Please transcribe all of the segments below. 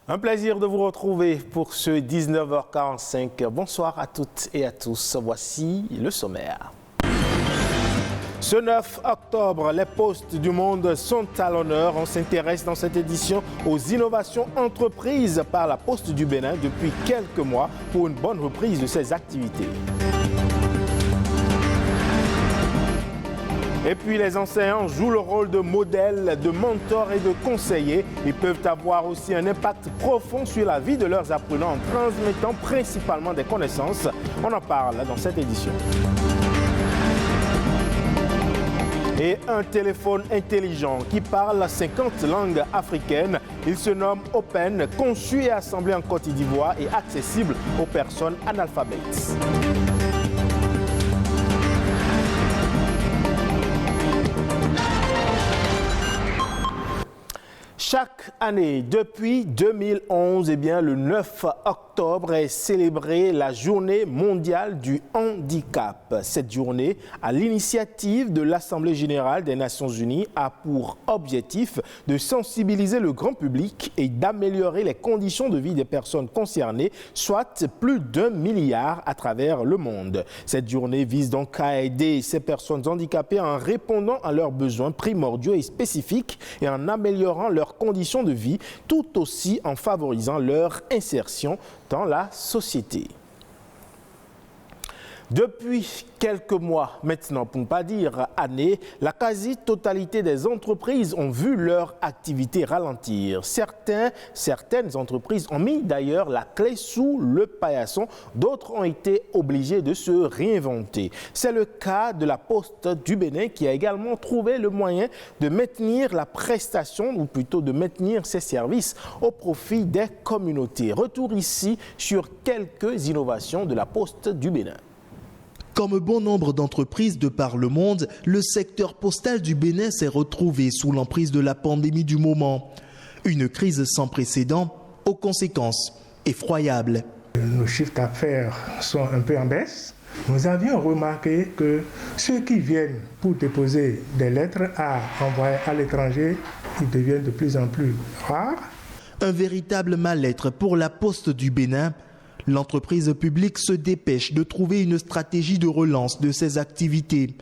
Un plaisir de vous retrouver pour ce 19h45. Bonsoir à toutes et à tous. Voici le sommaire. Ce 9 octobre, les postes du monde sont à l'honneur. On s'intéresse dans cette édition aux innovations entreprises par la Poste du Bénin depuis quelques mois pour une bonne reprise de ses activités. Et puis les enseignants jouent le rôle de modèle, de mentor et de conseiller. Ils peuvent avoir aussi un impact profond sur la vie de leurs apprenants en transmettant principalement des connaissances. On en parle dans cette édition. Et un téléphone intelligent qui parle 50 langues africaines. Il se nomme Open, conçu et assemblé en Côte d'Ivoire et accessible aux personnes analphabètes. Chaque année, depuis 2011, le 9 octobre est célébrée la Journée mondiale du handicap. Cette journée, à l'initiative de l'Assemblée générale des Nations unies, a pour objectif de sensibiliser le grand public et d'améliorer les conditions de vie des personnes concernées, soit plus d'1 milliard à travers le monde. Cette journée vise donc à aider ces personnes handicapées en répondant à leurs besoins primordiaux et spécifiques et en améliorant leurs conditions de vie, tout aussi en favorisant leur insertion dans la société. Depuis quelques mois maintenant, pour ne pas dire années, la quasi-totalité des entreprises ont vu leur activité ralentir. Certaines entreprises ont mis d'ailleurs la clé sous le paillasson, d'autres ont été obligées de se réinventer. C'est le cas de la Poste du Bénin qui a également trouvé le moyen de maintenir la prestation, ou plutôt de maintenir ses services au profit des communautés. Retour ici sur quelques innovations de la Poste du Bénin. Comme bon nombre d'entreprises de par le monde, le secteur postal du Bénin s'est retrouvé sous l'emprise de la pandémie du moment. Une crise sans précédent, aux conséquences effroyables. Nos chiffres d'affaires sont un peu en baisse. Nous avions remarqué que ceux qui viennent pour déposer des lettres à envoyer à l'étranger, ils deviennent de plus en plus rares. Un véritable mal-être pour la Poste du Bénin. L'entreprise publique se dépêche de trouver une stratégie de relance de ses activités.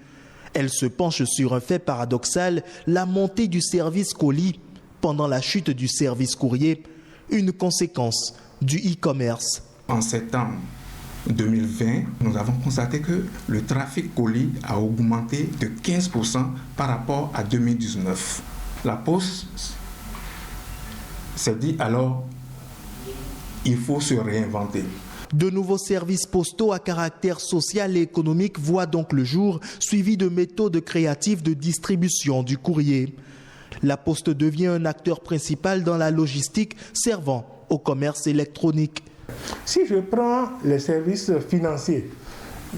Elle se penche sur un fait paradoxal, la montée du service colis pendant la chute du service courrier, une conséquence du e-commerce. En septembre 2020, nous avons constaté que le trafic colis a augmenté de 15% par rapport à 2019. La Poste s'est dit alors, il faut se réinventer. De nouveaux services postaux à caractère social et économique voient donc le jour, suivis de méthodes créatives de distribution du courrier. La Poste devient un acteur principal dans la logistique servant au commerce électronique. Si je prends les services financiers,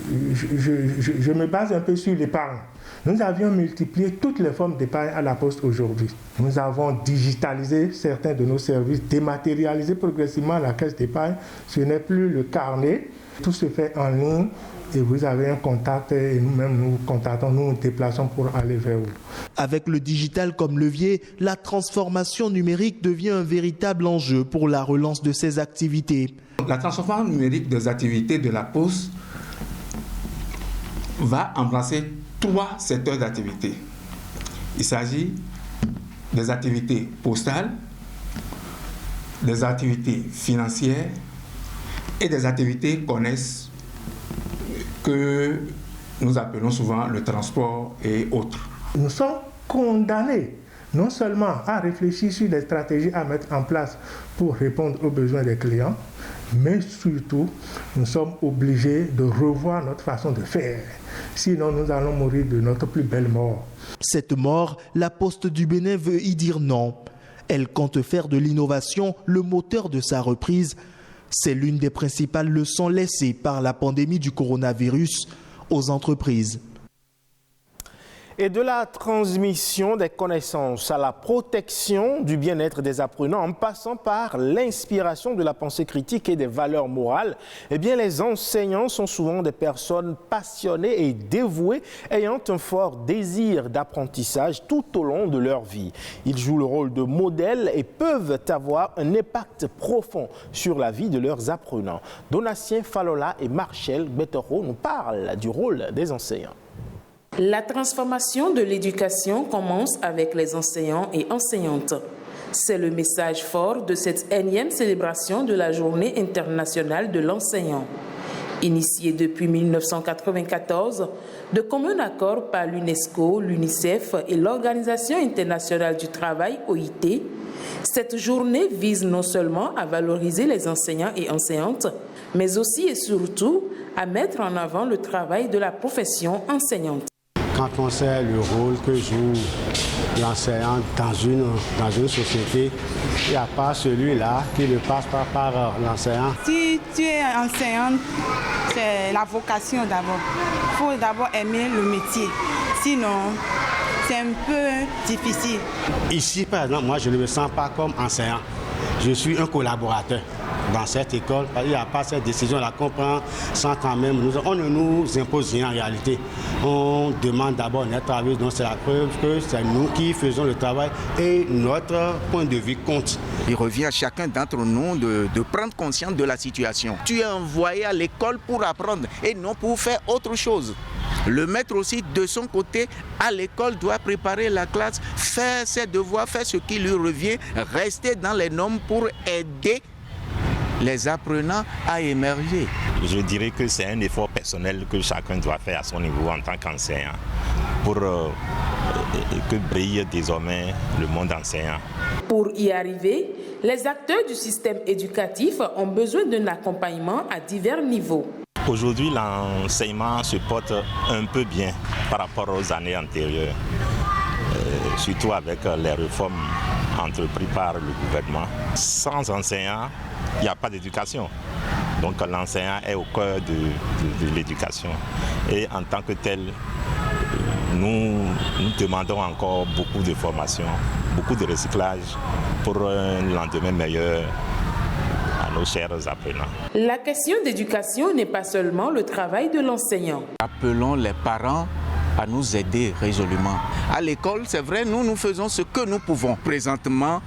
je me base un peu sur l'épargne. Nous avions multiplié toutes les formes d'épargne à la Poste aujourd'hui. Nous avons digitalisé certains de nos services, dématérialisé progressivement la caisse d'épargne. Ce n'est plus le carnet. Tout se fait en ligne et vous avez un contact et nous-mêmes nous contactons, nous nous déplaçons pour aller vers vous. Avec le digital comme levier, la transformation numérique devient un véritable enjeu pour la relance de ces activités. La transformation numérique des activités de la Poste va embrasser 3 secteurs d'activité. Il s'agit des activités postales, des activités financières et des activités connexes que nous appelons souvent le transport et autres. Nous sommes condamnés non seulement à réfléchir sur des stratégies à mettre en place pour répondre aux besoins des clients, mais surtout, nous sommes obligés de revoir notre façon de faire. Sinon, nous allons mourir de notre plus belle mort. Cette mort, la Poste du Bénin veut y dire non. Elle compte faire de l'innovation le moteur de sa reprise. C'est l'une des principales leçons laissées par la pandémie du coronavirus aux entreprises. Et de la transmission des connaissances à la protection du bien-être des apprenants en passant par l'inspiration de la pensée critique et des valeurs morales, eh bien les enseignants sont souvent des personnes passionnées et dévouées ayant un fort désir d'apprentissage tout au long de leur vie. Ils jouent le rôle de modèle et peuvent avoir un impact profond sur la vie de leurs apprenants. Donatien Falola et Marcel Betero nous parlent du rôle des enseignants. La transformation de l'éducation commence avec les enseignants et enseignantes. C'est le message fort de cette énième célébration de la Journée internationale de l'enseignant. Initiée depuis 1994, de commun accord par l'UNESCO, l'UNICEF et l'Organisation internationale du travail, OIT, cette journée vise non seulement à valoriser les enseignants et enseignantes, mais aussi et surtout à mettre en avant le travail de la profession enseignante. Quand on sait le rôle que joue l'enseignant dans une société, il n'y a pas celui-là qui ne passe pas par l'enseignant. Si tu es enseignante, c'est la vocation d'abord. Il faut d'abord aimer le métier. Sinon, c'est un peu difficile. Ici, par exemple, moi, je ne me sens pas comme enseignant. Je suis un collaborateur dans cette école. Il n'y a pas cette décision-là qu'on prend sans quand même. On ne nous impose rien en réalité. On demande d'abord notre avis. Donc c'est la preuve que c'est nous qui faisons le travail et notre point de vue compte. Il revient à chacun d'entre nous de prendre conscience de la situation. Tu es envoyé à l'école pour apprendre et non pour faire autre chose. Le maître aussi, de son côté, à l'école, doit préparer la classe, faire ses devoirs, faire ce qui lui revient, rester dans les normes pour aider les apprenants à émerger. Je dirais que c'est un effort personnel que chacun doit faire à son niveau en tant qu'enseignant pour que brille désormais le monde enseignant. Pour y arriver, les acteurs du système éducatif ont besoin d'un accompagnement à divers niveaux. Aujourd'hui, l'enseignement se porte un peu bien par rapport aux années antérieures, surtout avec les réformes entreprises par le gouvernement. Sans enseignants, il n'y a pas d'éducation. Donc l'enseignant est au cœur de l'éducation. Et en tant que tel, nous demandons encore beaucoup de formation, beaucoup de recyclage pour un lendemain meilleur à nos chers apprenants. La question d'éducation n'est pas seulement le travail de l'enseignant. Appelons les parents à nous aider résolument. À l'école, c'est vrai, nous faisons ce que nous pouvons. Présentement,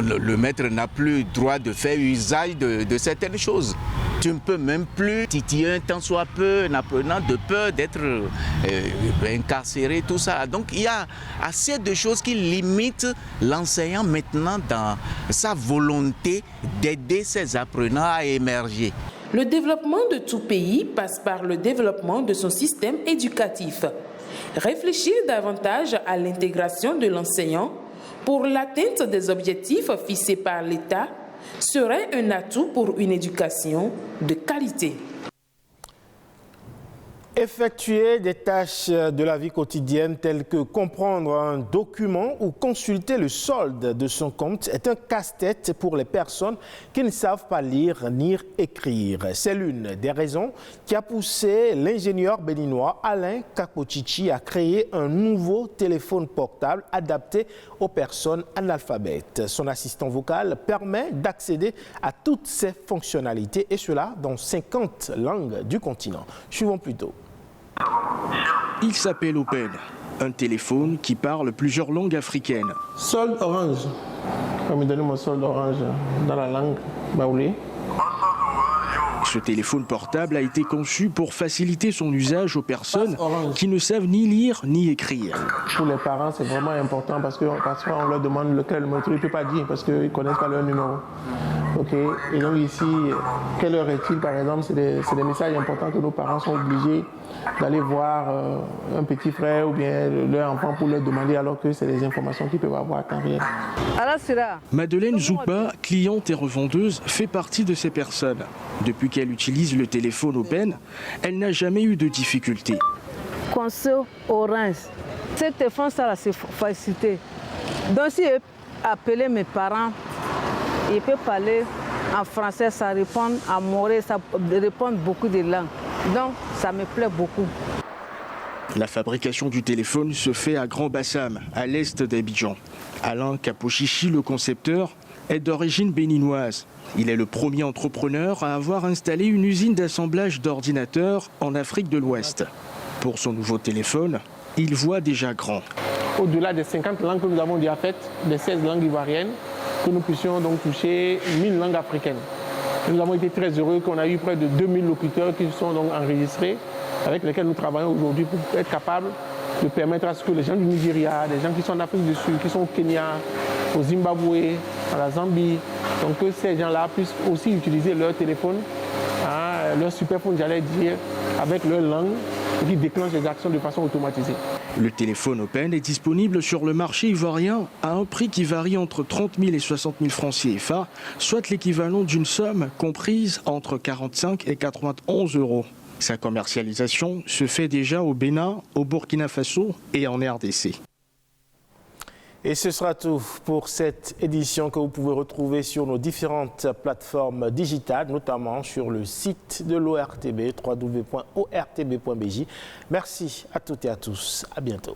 le maître n'a plus le droit de faire usage de certaines choses. Tu ne peux même plus titiller un tant soit peu un apprenant de peur d'être incarcéré, tout ça. Donc il y a assez de choses qui limitent l'enseignant maintenant dans sa volonté d'aider ses apprenants à émerger. Le développement de tout pays passe par le développement de son système éducatif. Réfléchir davantage à l'intégration de l'enseignant pour l'atteinte des objectifs fixés par l'État serait un atout pour une éducation de qualité. Effectuer des tâches de la vie quotidienne telles que comprendre un document ou consulter le solde de son compte est un casse-tête pour les personnes qui ne savent pas lire ni écrire. C'est l'une des raisons qui a poussé l'ingénieur béninois Alain Kakochichi à créer un nouveau téléphone portable adapté aux personnes analphabètes. Son assistant vocal permet d'accéder à toutes ces fonctionnalités et cela dans 50 langues du continent. Suivons plutôt. Il s'appelle Open, un téléphone qui parle plusieurs langues africaines. Solde orange. On me donne mon solde orange dans la langue baoulé. Ce téléphone portable a été conçu pour faciliter son usage aux personnes qui ne savent ni lire ni écrire. Pour les parents, c'est vraiment important parce que parfois on leur demande lequel numéro, ils ne peuvent pas dire parce qu'ils ne connaissent pas leur numéro. Okay. Et donc ici, quelle heure est-il par exemple? C'est des messages importants que nos parents sont obligés d'aller voir un petit frère ou bien leur enfant pour leur demander alors que c'est des informations qu'ils peuvent avoir à temps réel. Madeleine Zoupa, cliente et revendeuse, fait partie de ces personnes. Depuis qu'elle utilise le téléphone Open, elle n'a jamais eu de difficultés. Console orange. Ce téléphone, ça c'est facilité. Donc si je peux appeler mes parents, je peux parler en français, ça répond en moré, ça répond beaucoup de langues. Donc ça me plaît beaucoup. La fabrication du téléphone se fait à Grand Bassam, à l'est d'Abidjan. Alain Kapochichi, le concepteur, est d'origine béninoise. Il est le premier entrepreneur à avoir installé une usine d'assemblage d'ordinateurs en Afrique de l'Ouest. Pour son nouveau téléphone, il voit déjà grand. Au-delà des 50 langues que nous avons déjà faites, des 16 langues ivoiriennes, que nous puissions donc toucher 1000 langues africaines. Nous avons été très heureux qu'on a eu près de 2000 locuteurs qui sont donc enregistrés, avec lesquels nous travaillons aujourd'hui pour être capables de permettre à ce que les gens du Nigeria, des gens qui sont en Afrique du Sud, qui sont au Kenya, au Zimbabwe, à la Zambie, donc que ces gens-là puissent aussi utiliser leur téléphone, leur superphone, j'allais dire, avec leur langue, et qui déclenchent les actions de façon automatisée. Le téléphone Open est disponible sur le marché ivoirien à un prix qui varie entre 30 000 et 60 000 francs CFA, soit l'équivalent d'une somme comprise entre 45 et 91 euros. Sa commercialisation se fait déjà au Bénin, au Burkina Faso et en RDC. Et ce sera tout pour cette édition que vous pouvez retrouver sur nos différentes plateformes digitales, notamment sur le site de l'ORTB, www.ortb.bj. Merci à toutes et à tous. À bientôt.